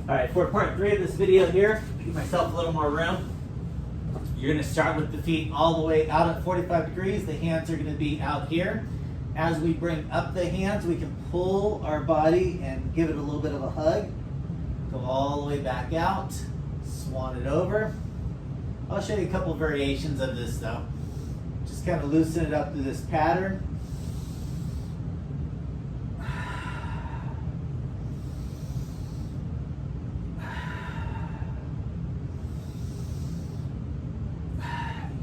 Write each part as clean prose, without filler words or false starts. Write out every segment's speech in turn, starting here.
All right, for part 3 of this video here, give myself a little more room. You're gonna start with the feet all the way out at 45 degrees. The hands are gonna be out here. As we bring up the hands, we can pull our body and give it a little bit of a hug. Go all the way back out, swan it over. I'll show you a couple variations of this though. Just kind of loosen it up through this pattern.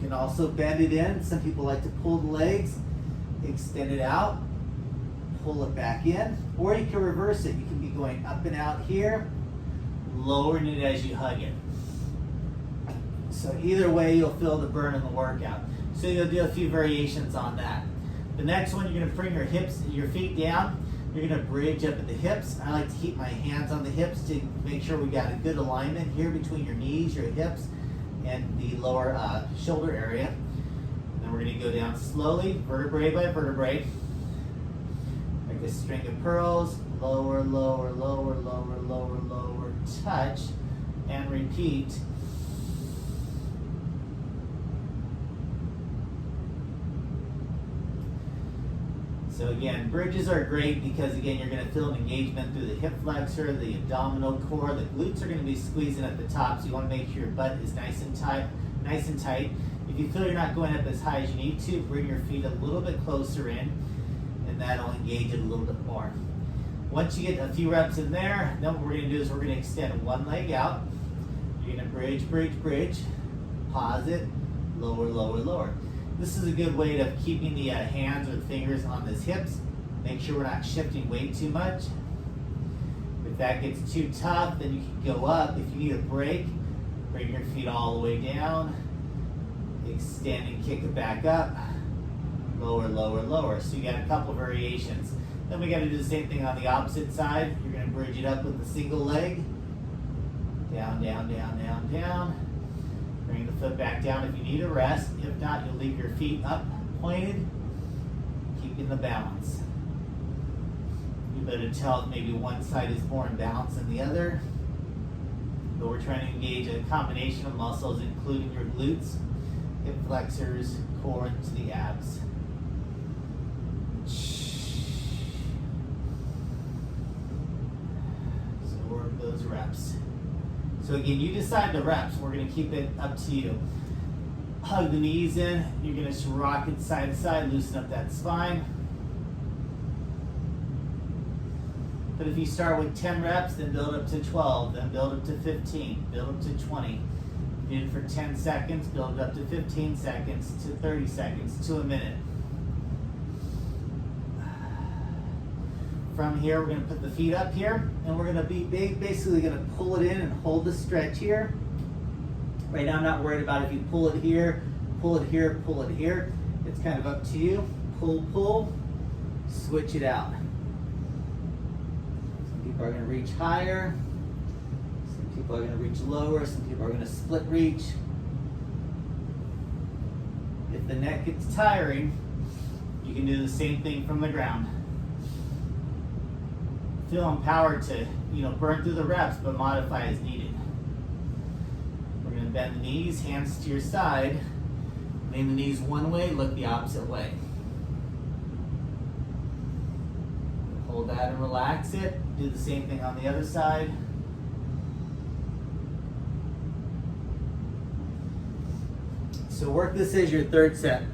You can also bend it in. Some people like to pull the legs, extend it out, pull it back in, or you can reverse it. You can be going up and out here, lowering it as you hug it. So either way, you'll feel the burn in the workout. So you'll do a few variations on that. The next one, you're gonna bring your feet down. You're gonna bridge up at the hips. I like to keep my hands on the hips to make sure we got a good alignment here between your knees, your hips, and the lower shoulder area. And then we're gonna go down slowly, vertebrae by vertebrae. Like a string of pearls, lower, lower, lower, lower, lower, lower, touch, and repeat. So again, bridges are great because again, you're gonna feel an engagement through the hip flexor, the abdominal core, the glutes are gonna be squeezing at the top, so you wanna make sure your butt is nice and tight. If you feel you're not going up as high as you need to, bring your feet a little bit closer in, and that'll engage it a little bit more. Once you get a few reps in there, then what we're gonna do is we're gonna extend one leg out. You're gonna bridge, bridge, bridge, pause it, lower, lower, lower. This is a good way of keeping the hands or the fingers on the hips. Make sure we're not shifting weight too much. If that gets too tough, then you can go up. If you need a break, bring your feet all the way down, extend and kick it back up, lower, lower, lower. So you got a couple variations. Then we got to do the same thing on the opposite side. You're going to bridge it up with a single leg, down, down, down, down, down. Bring the foot back down if you need a rest. If not, you'll leave your feet up, pointed, keeping the balance. You better tell if maybe one side is more in balance than the other. But we're trying to engage a combination of muscles, including your glutes, hip flexors, core into the abs. So work those reps. So again, you decide the reps. We're gonna keep it up to you. Hug the knees in. You're gonna just rock it side to side, loosen up that spine. But if you start with 10 reps, then build up to 12, then build up to 15, build up to 20. Do it for 10 seconds, build it up to 15 seconds, to 30 seconds, to a minute. From here, we're going to put the feet up here, and we're going to be basically going to pull it in and hold the stretch here. Right now, I'm not worried about if you pull it here, pull it here, pull it here. It's kind of up to you. Pull, pull, switch it out. Some people are going to reach higher. Some people are going to reach lower. Some people are going to split reach. If the neck gets tiring, you can do the same thing from the ground. Feel empowered to, burn through the reps, but modify as needed. We're going to bend the knees, hands to your side. Lean the knees one way, look the opposite way. Hold that and relax it. Do the same thing on the other side. So work this as your third set.